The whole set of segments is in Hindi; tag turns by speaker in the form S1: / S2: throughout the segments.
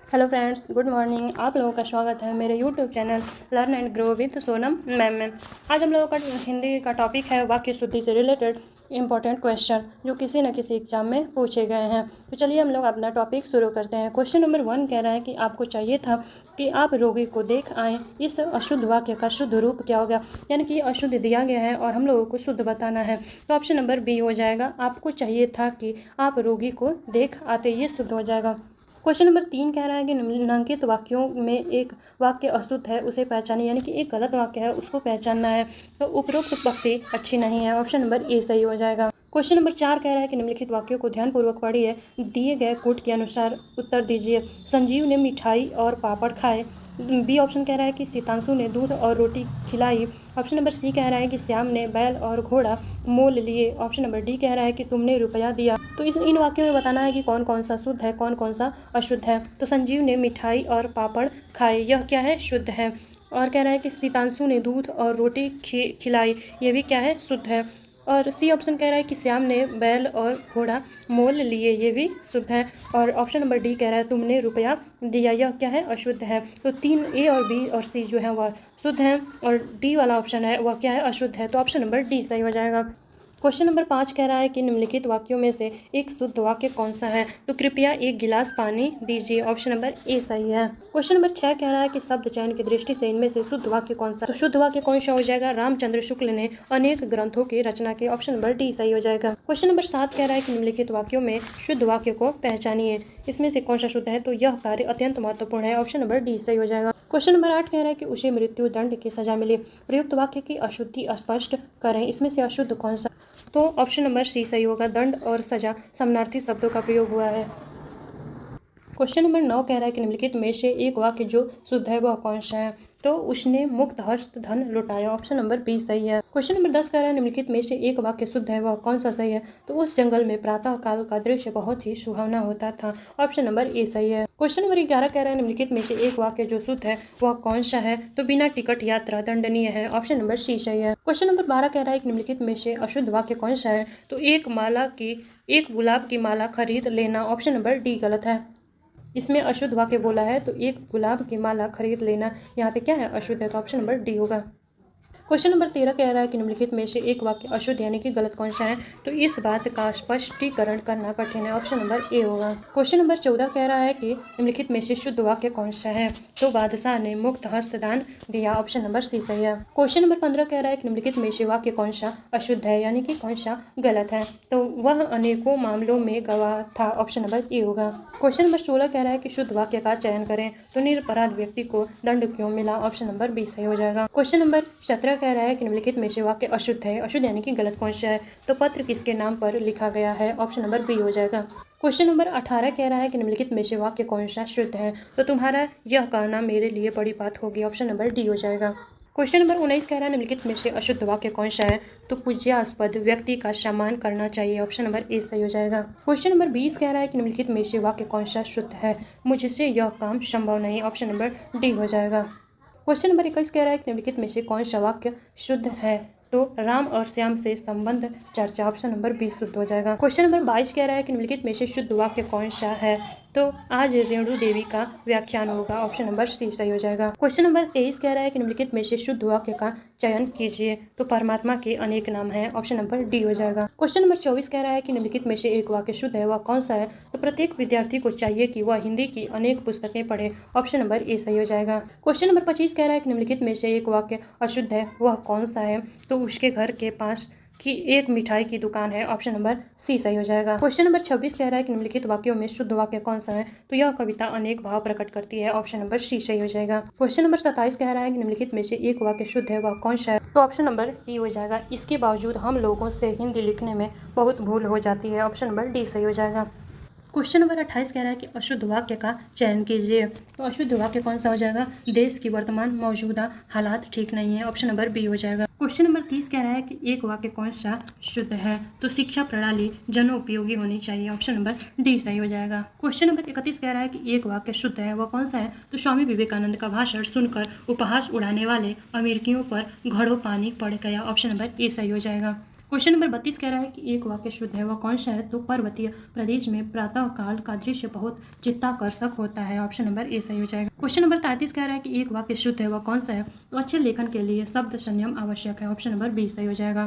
S1: Hello friends, good morning. आप लोगों का स्वागत है मेरे YouTube channel learn and grow with Sonam ma'am में। आज हम लोगों का हिंदी का टॉपिक है वाक्य शुद्धि से रिलेटेड इंपॉर्टेंट क्वेश्चन जो किसी न किसी एग्जाम में पूछे गए हैं। तो चलिए हम लोग अपना टॉपिक शुरू करते हैं। क्वेश्चन नंबर 1 कह रहा है कि आपको चाहिए था कि आप रोगी को देख आएँ। इस अशुद्ध वाक्य का शुद्ध रूप क्या होगा, यानी कि अशुद्ध दिया गया है और हम लोगों को शुद्ध बताना है। तो ऑप्शन नंबर बी हो जाएगा, आपको चाहिए था कि आप रोगी को देख आते, ये शुद्ध हो जाएगा। क्वेश्चन नंबर 3 कह रहा है कि निम्नलिखित वाक्यों में एक वाक्य अशुद्ध है, उसे पहचानिए, यानी कि एक गलत वाक्य है उसको पहचानना है। तो उपरोक्त पंक्ति अच्छी नहीं है, ऑप्शन नंबर ए सही हो जाएगा। क्वेश्चन नंबर 4 कह रहा है कि निम्नलिखित वाक्यों को ध्यानपूर्वक पढ़िए, दिए गए कोट के अनुसार उत्तर दीजिए। संजीव ने मिठाई और पापड़ खाए। बी ऑप्शन कह रहा है कि सीतांशु ने दूध और रोटी खिलाई। ऑप्शन नंबर सी कह रहा है कि श्याम ने बैल और घोड़ा मोल लिए। ऑप्शन नंबर डी कह रहा है कि तुमने रुपया दिया। तो इन वाक्यों में बताना है कि कौन कौन सा शुद्ध है, कौन कौन सा अशुद्ध है। तो संजीव ने मिठाई और पापड़ खाए, यह क्या है, शुद्ध है। और कह रहा है कि सीतांशु ने दूध और रोटी खिलाई, ये भी क्या है, शुद्ध है। और सी ऑप्शन कह रहा है कि श्याम ने बैल और घोड़ा मोल लिए, ये भी शुद्ध है। और ऑप्शन नंबर डी कह रहा है तुमने रुपया दिया, यह क्या है, अशुद्ध है। तो 3 ए और बी और सी जो है वह शुद्ध है और डी वाला ऑप्शन है वह क्या है, अशुद्ध है। तो ऑप्शन नंबर डी सही हो जाएगा। क्वेश्चन नंबर 5 कह रहा है कि निम्नलिखित वाक्यों में से एक शुद्ध वाक्य कौन सा है। तो कृपया 1 गिलास पानी दीजिए, ऑप्शन नंबर ए सही है। क्वेश्चन नंबर 6 कह रहा है कि शब्द चयन की दृष्टि से इनमें से शुद्ध वाक्य कौन सा। तो शुद्ध वाक्य कौन सा हो जाएगा, रामचंद्र शुक्ल ने अनेक ग्रंथों की रचना की, ऑप्शन नंबर डी सही हो जाएगा। क्वेश्चन नंबर 7 कह रहा है कि निम्नलिखित वाक्यों में शुद्ध वाक्य को पहचानिए, इसमें से कौन सा शुद्ध है। तो यह कार्य अत्यंत महत्वपूर्ण है, ऑप्शन नंबर डी सही हो जाएगा। क्वेश्चन नंबर 8 कह रहा है कि उसे मृत्यु दंड की सजा मिली। प्रयुक्त वाक्य की अशुद्धि स्पष्ट करें, इसमें से अशुद्ध कौन सा। तो ऑप्शन नंबर सी सही होगा, दंड और सजा समानार्थी शब्दों का प्रयोग हुआ है। क्वेश्चन नंबर 9 कह रहा है कि निम्नलिखित में से एक वाक्य जो शुद्ध है वह कौन सा है। तो उसने मुक्त हस्त धन लुटाया, ऑप्शन नंबर बी सही है। क्वेश्चन नंबर 10 कह रहा है निम्नलिखित में से एक वाक्य शुद्ध है वह कौन सा सही है। तो उस जंगल में प्रातः काल का दृश्य बहुत ही सुहावना होता था, ऑप्शन नंबर ए सही है। क्वेश्चन नंबर 11 कह रहा है निम्नलिखित में से एक वाक्य जो शुद्ध है वह कौन सा है। तो बिना टिकट यात्रा दंडनीय है, ऑप्शन नंबर सी सही है। क्वेश्चन नंबर 12 कह रहा है कि निम्नलिखित में से अशुद्ध वाक्य कौन सा है। तो एक गुलाब की माला खरीद लेना, ऑप्शन नंबर डी गलत है। इसमें अशुद्ध वाक्य बोला है, तो एक गुलाब की माला खरीद लेना यहाँ पे क्या है, अशुद्ध है। तो ऑप्शन नंबर डी होगा। क्वेश्चन नंबर 13 कह रहा है कि निम्नलिखित में से एक वाक्य अशुद्ध यानी कि गलत कौन सा है। तो इस बात का स्पष्टीकरण करना कठिन है, ऑप्शन नंबर ए होगा। क्वेश्चन नंबर 14 कह रहा है कि निम्नलिखित में से शुद्ध वाक्य कौन सा है। तो बादशाह ने मुक्त हस्तदान दिया, ऑप्शन नंबर सी सही है। क्वेश्चन नंबर 15 कह रहा है कि निम्नलिखित में से वाक्य कौन सा अशुद्ध है, यानी कि कौन सा गलत है। तो वह अनेकों मामलों में गवाह था, ऑप्शन नंबर ए होगा। क्वेश्चन नंबर 16 कह रहा है कि शुद्ध वाक्य का चयन करें, तो निरपराध व्यक्ति को दंड क्यों मिला, ऑप्शन नंबर बी सही हो जाएगा। क्वेश्चन नंबर 17 कह रहा है कि निम्नलिखित में से वाक्य अशुद्ध है, अशुद्ध यानी कि गलत कौन सा है। तो पत्र किसके नाम पर लिखा गया है, ऑप्शन नंबर बी हो जाएगा। क्वेश्चन नंबर 18 कह रहा है कि निम्नलिखित में से वाक्य कौन सा शुद्ध है। तो तुम्हारा यह कहना मेरे लिए बड़ी बात होगी, ऑप्शन नंबर डी हो जाएगा। क्वेश्चन नंबर 19 कह रहा है निम्नलिखित में से अशुद्ध वाक्य कौन सा है। तो पूज्यास्पद व्यक्ति का सम्मान करना चाहिए, ऑप्शन नंबर ए सही हो जाएगा। क्वेश्चन नंबर 20 कह रहा है कि निम्नलिखित में से वाक्य कौन सा शुद्ध है, मुझसे यह काम संभव नहीं, ऑप्शन नंबर डी हो जाएगा। क्वेश्चन नंबर 21 कह रहा है कि निम्नलिखित में से कौन सा वाक्य शुद्ध है। तो राम और श्याम से संबंध चर्चा, ऑप्शन नंबर 20 शुद्ध हो जाएगा। क्वेश्चन नंबर 22 कह रहा है कि निम्नलिखित में से शुद्ध वाक्य कौन सा है। तो आज रेणु देवी का व्याख्यान होगा, ऑप्शन नंबर सी सही हो जाएगा। क्वेश्चन नंबर 23 कह रहा है कि निम्नलिखित में से शुद्ध वाक्य का चयन कीजिए। तो परमात्मा के अनेक नाम हैं, ऑप्शन नंबर डी हो जाएगा। क्वेश्चन नंबर 24 कह रहा है कि निम्नलिखित में से एक वाक्य शुद्ध है वह कौन सा है। तो प्रत्येक विद्यार्थी को चाहिए कि वह हिंदी की अनेक पुस्तकें पढ़े, ऑप्शन नंबर ए सही हो जाएगा। क्वेश्चन नंबर 25 कह रहा है कि निम्नलिखित में से एक वाक्य अशुद्ध है वह कौन सा है। तो उसके घर के पास की एक मिठाई की दुकान है, ऑप्शन नंबर सी सही हो जाएगा। क्वेश्चन नंबर 26 कह रहा है कि निम्नलिखित वाक्यों में शुद्ध वाक्य कौन सा है। तो यह कविता अनेक भाव प्रकट करती है, ऑप्शन नंबर सी सही हो जाएगा। क्वेश्चन नंबर 27 कह रहा है कि निम्नलिखित में से एक वाक्य शुद्ध है वह कौन सा है। तो ऑप्शन नंबर डी हो जाएगा। इसके बावजूद हम लोगों से हिंदी लिखने में बहुत भूल हो जाती है, ऑप्शन नंबर डी सही हो जाएगा। क्वेश्चन नंबर 28 कह रहा है कि अशुद्ध वाक्य का चयन कीजिए। तो अशुद्ध वाक्य कौन सा हो जाएगा, देश की वर्तमान मौजूदा हालात ठीक नहीं है, ऑप्शन नंबर बी हो जाएगा। क्वेश्चन नंबर 30 कह रहा है कि एक वाक्य कौन सा शुद्ध है। तो शिक्षा प्रणाली जनोपयोगी होनी चाहिए, ऑप्शन नंबर डी सही हो जाएगा। क्वेश्चन नंबर 31 कह रहा है कि एक वाक्य शुद्ध है वह कौन सा है। तो स्वामी विवेकानंद का भाषण सुनकर उपहास उड़ाने वाले अमेरिकियों पर घड़ों पानी पड़ गया, ऑप्शन नंबर ए सही हो जाएगा। क्वेश्चन नंबर 32 कह रहा है कि एक वाक्य शुद्ध है, वह कौन सा है? तो पर्वतीय प्रदेश में प्रातः काल का दृश्य बहुत चित्ताकर्षक होता है। ऑप्शन नंबर ए सही हो जाएगा। क्वेश्चन नंबर 33 कह रहा है कि एक वाक्य शुद्ध है, वह कौन सा है? तो अच्छे लेखन के लिए शब्द संयम आवश्यक है। ऑप्शन नंबर बी सही हो जाएगा।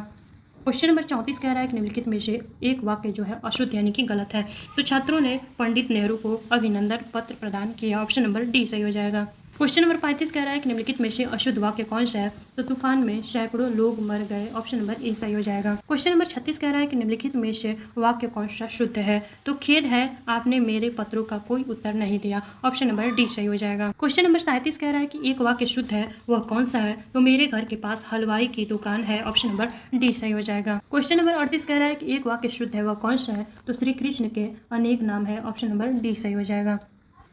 S1: क्वेश्चन नंबर 34 कह रहा है कि निम्नलिखित में से एक वाक्य जो है अशुद्ध यानी कि गलत है। तो छात्रों ने पंडित नेहरू को अभिनंदन पत्र प्रदान किया। ऑप्शन नंबर डी सही हो जाएगा। क्वेश्चन नंबर 35 कह रहा है कि निम्नलिखित में से अशुद्ध वाक्य कौन सा है? तो तूफान में सैकड़ों लोग मर गए। ऑप्शन नंबर ए सही हो जाएगा। क्वेश्चन नंबर 36 कह रहा है कि निम्नलिखित में से वाक्य कौन सा शुद्ध है? तो खेद है, आपने मेरे पत्रों का कोई उत्तर नहीं दिया। ऑप्शन नंबर डी सही हो जाएगा। क्वेश्चन नंबर 37 कह रहा है कि एक वाक्य शुद्ध है, वह कौन सा है? तो मेरे घर के पास हलवाई की दुकान है। ऑप्शन नंबर डी सही हो जाएगा। क्वेश्चन नंबर 38 कह रहा है कि एक वाक्य शुद्ध है, वह कौन सा है? तो श्री कृष्ण के अनेक नाम है। ऑप्शन नंबर डी सही हो जाएगा।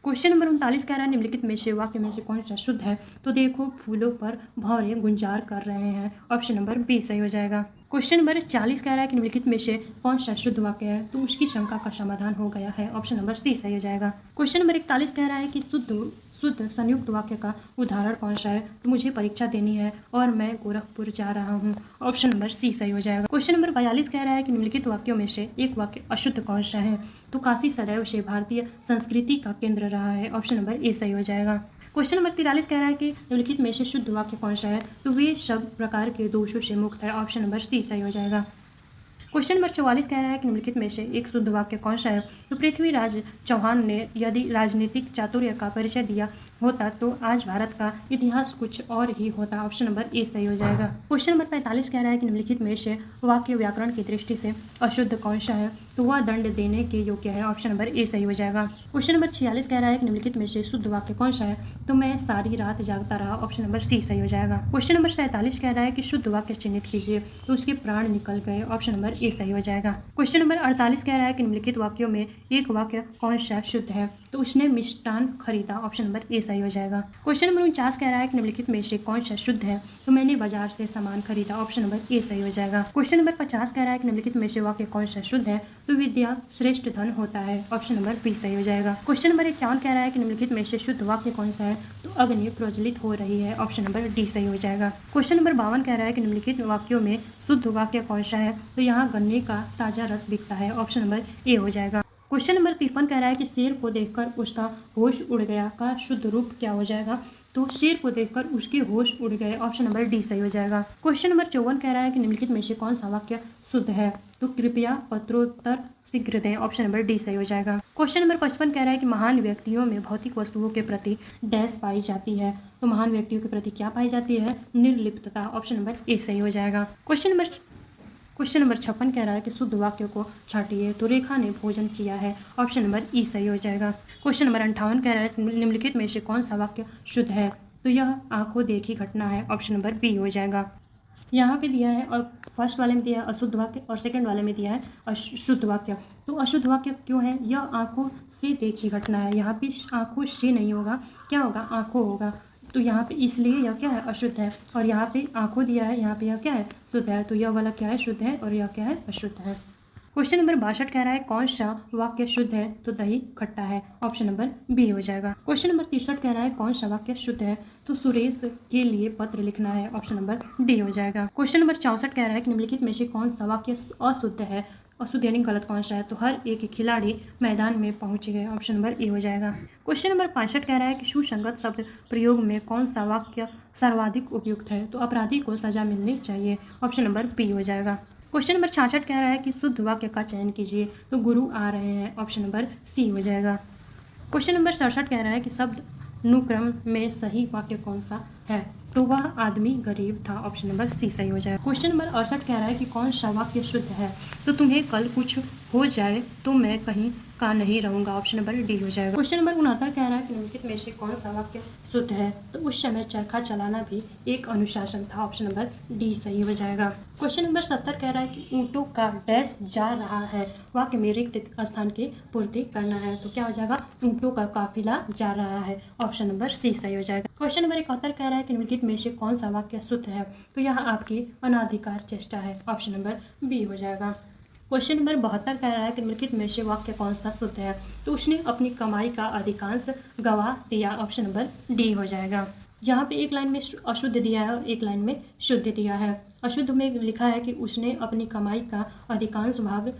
S1: क्वेश्चन नंबर 39 कह रहा है निम्नलिखित में से वाक्य में से कौन सा शुद्ध है? तो देखो फूलों पर भौरे गुंजार कर रहे हैं। ऑप्शन नंबर बी सही हो जाएगा। क्वेश्चन नंबर 40 कह रहा है कि निम्नलिखित में से कौन सा शुद्ध वाक्य है? तो उसकी शंका का समाधान हो गया है। ऑप्शन नंबर सी सही हो जाएगा। क्वेश्चन नंबर 41 कह रहा है कि शुद्ध संयुक्त वाक्य का उदाहरण कौन सा है? तो मुझे परीक्षा देनी है और मैं गोरखपुर जा रहा हूँ। ऑप्शन नंबर सी सही हो जाएगा। क्वेश्चन नंबर 42 कह रहा है कि निम्नलिखित वाक्यों में से एक वाक्य अशुद्ध कौन सा है? तो काशी सदैव से भारतीय संस्कृति का केंद्र रहा है। ऑप्शन नंबर ए सही हो जाएगा। क्वेश्चन नंबर 43 कह रहा है कि निम्नलिखित में से शुद्ध वाक्य कौन सा है? तो वे सब प्रकार के दोषों से मुक्त है। ऑप्शन नंबर सी सही हो जाएगा। क्वेश्चन नंबर 44 कह रहा है कि निम्नलिखित में से एक शुद्ध वाक्य कौन सा है? तो पृथ्वीराज चौहान ने यदि राजनीतिक चातुर्य का परिचय दिया होता तो आज भारत का इतिहास कुछ और ही होता। ऑप्शन नंबर ए सही हो जाएगा। क्वेश्चन नंबर 45 कह रहा है कि निम्नलिखित में से वाक्य व्याकरण की दृष्टि से अशुद्ध कौन सा है? तो वह दंड देने के योग्य है। ऑप्शन नंबर ए सही हो जाएगा। क्वेश्चन नंबर 46 कह रहा है कि निम्नलिखित में से शुद्ध वाक्य कौन सा है? तो मैं सारी रात जागता रहा। ऑप्शन नंबर सी सही हो जाएगा। क्वेश्चन नंबर 47 कह रहा है कि शुद्ध वाक्य चिन्हित कीजिए, तो उसके प्राण निकल गए। ऑप्शन नंबर ए सही हो जाएगा। क्वेश्चन नंबर 48 कह रहा है कि निम्नलिखित वाक्यों में एक वाक्य कौन सा शुद्ध है? तो उसने मिष्टान खरीदा। ऑप्शन नंबर ए सही हो जाएगा। क्वेश्चन नंबर 49 कह रहा है कि निम्नलिखित में से कौन सा शुद्ध है? तो मैंने बाजार से सामान खरीदा। ऑप्शन नंबर ए सही हो जाएगा। क्वेश्चन नंबर 50 कह रहा है कि निम्नलिखित में से वाक्य कौन सा शुद्ध है? तो विद्या श्रेष्ठ धन होता है। ऑप्शन नंबर बी सही हो जाएगा। क्वेश्चन नंबर 51 कह रहा है कि निम्नलिखित में से शुद्ध वाक्य कौन सा है? तो अग्नि प्रज्वलित हो रही है। ऑप्शन नंबर डी सही हो जाएगा। क्वेश्चन नंबर 52 कह रहा है कि निम्नलिखित वाक्यों में शुद्ध वाक्य कौन सा है? तो यहाँ गन्ने का ताजा रस बिकता है। ऑप्शन नंबर ए हो जाएगा। क्वेश्चन नंबर 53 कह रहा है कि शेर को देखकर उसका होश उड़ गया का शुद्ध रूप क्या हो जाएगा? तो शेर को देखकर उसके होश उड़ गए। ऑप्शन नंबर डी सही हो जाएगा। क्वेश्चन नंबर 54 कह रहा है कि निम्नलिखित में से कौन सा वाक्य शुद्ध है? तो कृपया पत्रोत्तर शीघ्र दें। ऑप्शन नंबर डी सही हो जाएगा। क्वेश्चन नंबर 55 कह रहा है कि महान व्यक्तियों में भौतिक वस्तुओं के प्रति डैश पाई जाती है। तो महान व्यक्तियों के प्रति क्या पाई जाती है? निर्लिप्तता। ऑप्शन नंबर ए सही हो जाएगा। क्वेश्चन नंबर 56 कह रहा है कि शुद्ध वाक्य को छाटिए, तो रेखा ने भोजन किया है। ऑप्शन नंबर ई सही हो जाएगा। क्वेश्चन नंबर 58 कह रहा है कि निम्नलिखित में से कौन सा वाक्य शुद्ध है? तो यह आंखों देखी घटना है। ऑप्शन नंबर बी हो जाएगा। यहाँ पे दिया है और फर्स्ट वाले में दिया है अशुद्ध वाक्य और सेकंड वाले में दिया है अशुद्ध वाक्य। तो अशुद्ध वाक्य क्यों है? यह आंखों से देखी घटना है। यहाँ पे आंखों से नहीं होगा, क्या होगा? आंखों होगा। तो यहाँ पे इसलिए यह क्या है? अशुद्ध है। और यहाँ पे आंखों दिया है, यहाँ पे यह क्या है? शुद्ध है। तो यह वाला क्या है? शुद्ध है और यह क्या है? अशुद्ध है। क्वेश्चन नंबर 62 कह रहा है कौन सा वाक्य शुद्ध है? तो दही खट्टा है। ऑप्शन नंबर बी हो जाएगा। क्वेश्चन नंबर 63 कह रहा है कौन सा वाक्य शुद्ध है? तो सुरेश के लिए पत्र लिखना है। ऑप्शन नंबर डी हो जाएगा। क्वेश्चन नंबर 64 कह रहा है कि निम्नलिखित में से कौन सा वाक्य अशुद्ध है? अशुद्ध यानी गलत कौन सा है? तो हर एक खिलाड़ी मैदान में पहुंच गए। ऑप्शन नंबर ए हो जाएगा। क्वेश्चन नंबर 65 कह रहा है कि सुसंगत शब्द प्रयोग में कौन सा वाक्य सर्वाधिक उपयुक्त है? तो अपराधी को सजा मिलनी चाहिए। ऑप्शन नंबर बी हो जाएगा। क्वेश्चन नंबर 66 कह रहा है कि शुद्ध वाक्य का चयन कीजिए, तो गुरु आ रहे हैं। ऑप्शन नंबर सी हो जाएगा। क्वेश्चन नंबर 67 कह रहा है कि शब्द अनुक्रम में सही वाक्य कौन सा है? तो वह आदमी गरीब था। ऑप्शन नंबर सी सही हो जाएगा। क्वेश्चन नंबर 68 कह रहा है कि कौन सा वाक्य शुद्ध है? तो तुम्हें कल कुछ हो जाए तो मैं कहीं का नहीं रहूंगा। ऑप्शन नंबर डी हो जाएगा। क्वेश्चन नंबर 69 कह रहा है कि निम्नलिखित में से कौन सा वाक्य शुद्ध है? तो उस समय चरखा चलाना भी एक अनुशासन था। ऑप्शन नंबर डी सही हो जाएगा। क्वेश्चन नंबर 70 कह रहा है कि ऊँटों का डैश जा रहा है, वाक्य में रिक्त स्थान की पूर्ति करना है। तो क्या हो जाएगा? ऊँटों का काफिला जा रहा है। ऑप्शन नंबर सी सही हो जाएगा। क्वेश्चन नंबर 71 कह रहा है कि निम्नलिखित में से कौन सा वाक्य शुद्ध है? तो यह आपकी अनाधिकार चेष्टा है। ऑप्शन नंबर बी हो जाएगा। क्वेश्चन नंबर 72 कह रहा है कि निम्नलिखित में से वाक्य कौन सा शुद्ध है? तो उसने अपनी कमाई का अधिकांश गवा दिया। ऑप्शन नंबर डी हो जाएगा। जहाँ पे एक लाइन में अशुद्ध दिया है और एक लाइन में शुद्ध दिया है। अशुद्ध में लिखा है कि उसने अपनी कमाई का अधिकांश भाग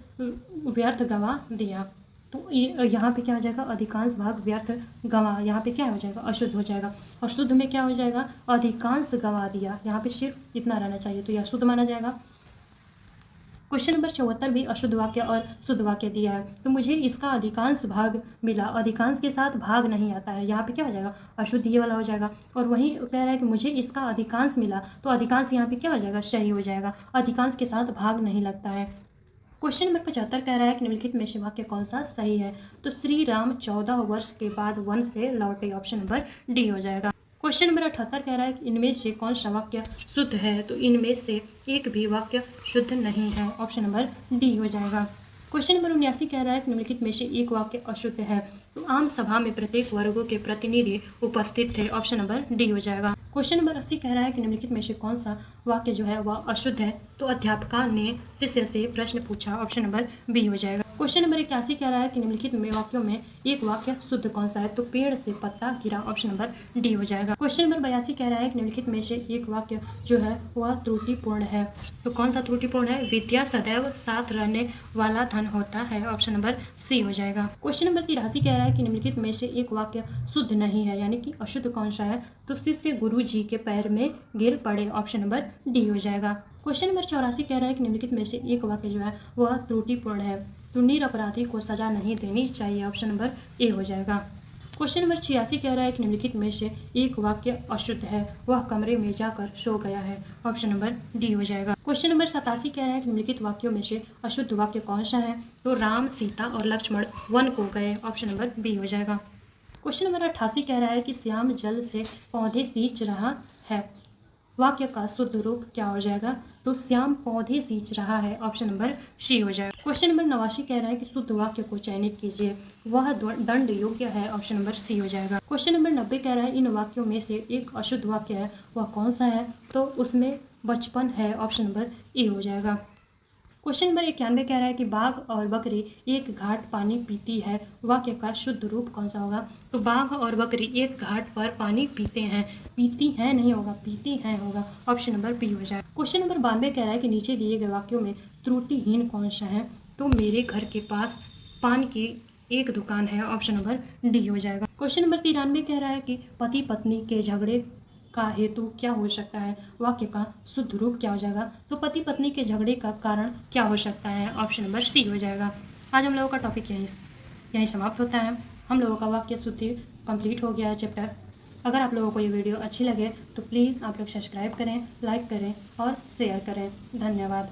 S1: व्यर्थ गंवा दिया, तो यहाँ पे क्या हो जाएगा, अधिकांश भाग व्यर्थ गंवा, यहाँ पे क्या हो जाएगा, अशुद्ध हो जाएगा। और शुद्ध में क्या हो जाएगा, अधिकांश गंवा दिया, यहाँ पे सिर्फ इतना रहना चाहिए, तो यह शुद्ध माना जाएगा। क्वेश्चन नंबर 74 भी अशुद्ध वाक्य और शुद्ध वाक्य दिया है, तो मुझे इसका अधिकांश भाग मिला, अधिकांश के साथ भाग नहीं आता है, यहाँ पे क्या हो जाएगा, अशुद्ध ये वाला हो जाएगा। और वहीं कह रहा है कि मुझे इसका अधिकांश मिला, तो अधिकांश यहाँ पे क्या हो जाएगा, सही हो जाएगा, अधिकांश के साथ भाग नहीं लगता है। क्वेश्चन नंबर 75 कह रहा है कि निम्नलिखित में से वाक्य कौन सा सही है, तो श्री राम 14 वर्ष के बाद वन से लौटे, ऑप्शन नंबर डी हो जाएगा। क्वेश्चन नंबर 78 कह रहा है कि इनमें से कौन सा वाक्य शुद्ध है, तो इनमें से एक भी वाक्य शुद्ध नहीं है, ऑप्शन नंबर डी हो जाएगा। क्वेश्चन नंबर 79 कह रहा है कि निम्नलिखित में से एक वाक्य अशुद्ध है, तो आम सभा में प्रत्येक वर्गों के प्रतिनिधि उपस्थित थे, ऑप्शन नंबर डी हो जाएगा। क्वेश्चन नंबर 80 कह रहा है कि निम्नलिखित में से कौन सा वाक्य जो है वह अशुद्ध है, तो अध्यापका ने शिष्य से प्रश्न पूछा, ऑप्शन नंबर बी हो जाएगा। क्वेश्चन नंबर 81 कह रहा है कि निम्नलिखित में वाक्यों में एक वाक्य शुद्ध कौन सा है, तो पेड़ से पत्ता गिरा, ऑप्शन नंबर डी हो जाएगा। क्वेश्चन नंबर 82 कह रहा है कि निम्नलिखित में से एक वाक्य जो है वह त्रुटिपूर्ण है, तो कौन सा त्रुटिपूर्ण है, विद्या सदैव साथ रहने वाला धन होता है, ऑप्शन नंबर सी हो जाएगा। क्वेश्चन नंबर 83 कह रहा है कि निम्नलिखित में से एक वाक्य शुद्ध नहीं है, यानी कि अशुद्ध कौन सा है, तो शिष्य गुरु जी के पैर में गिर पड़े, ऑप्शन नंबर डी हो जाएगा। क्वेश्चन नंबर 84 कह रहा है कि निम्नलिखित में से एक वाक्य जो है वह त्रुटिपूर्ण है, तो निरपराधी को सजा नहीं देनी चाहिए, ऑप्शन नंबर ए हो जाएगा। क्वेश्चन नंबर 86 कह रहा है कि निम्नलिखित में से एक वाक्य अशुद्ध है, वह कमरे में जाकर सो गया है, ऑप्शन नंबर डी हो जाएगा। क्वेश्चन नंबर 87 कह रहा है कि निम्नलिखित वाक्यों में से अशुद्ध वाक्य कौन सा है, तो राम सीता और लक्ष्मण वन को गए, ऑप्शन नंबर बी हो जाएगा। क्वेश्चन नंबर 88 कह रहा है कि श्याम जल से पौधे सींच रहा है, वाक्य का शुद्ध रूप क्या हो जाएगा, तो श्याम पौधे सींच रहा है, ऑप्शन नंबर सी हो जाएगा। क्वेश्चन नंबर 89 कह रहा है कि शुद्ध वाक्य को चयनित कीजिए, वह दंड योग्य है, ऑप्शन नंबर सी हो जाएगा। क्वेश्चन नंबर 90 कह रहा है इन वाक्यों में से एक अशुद्ध वाक्य है, वह कौन सा है, तो उसमें बचपन है, ऑप्शन नंबर ए हो जाएगा। क्वेश्चन नंबर 91 कह रहा है कि बाघ और बकरी एक घाट पानी पीती है, वाक्य का शुद्ध रूप कौन सा होगा, तो बाघ और बकरी एक घाट पर पानी पीते हैं, पीती हैं नहीं होगा, पीती हैं होगा, ऑप्शन नंबर बी हो जाए। क्वेश्चन नंबर 92 कह रहा है कि नीचे दिए गए वाक्यों में त्रुटिहीन कौन सा है, तो मेरे घर के पास पान की एक दुकान है, ऑप्शन नंबर डी हो जाएगा। क्वेश्चन नंबर 93 कह रहा है कि पति पत्नी के झगड़े का हेतु क्या हो सकता है, वाक्य का शुद्ध रूप क्या हो जाएगा, तो पति पत्नी के झगड़े का कारण क्या हो सकता है, ऑप्शन नंबर सी हो जाएगा। आज हम लोगों का टॉपिक यहीं समाप्त होता है। हम लोगों का वाक्य शुद्धि कंप्लीट हो गया है चैप्टर। अगर आप लोगों को ये वीडियो अच्छी लगे तो प्लीज़ आप लोग सब्सक्राइब करें, लाइक करें और शेयर करें। धन्यवाद।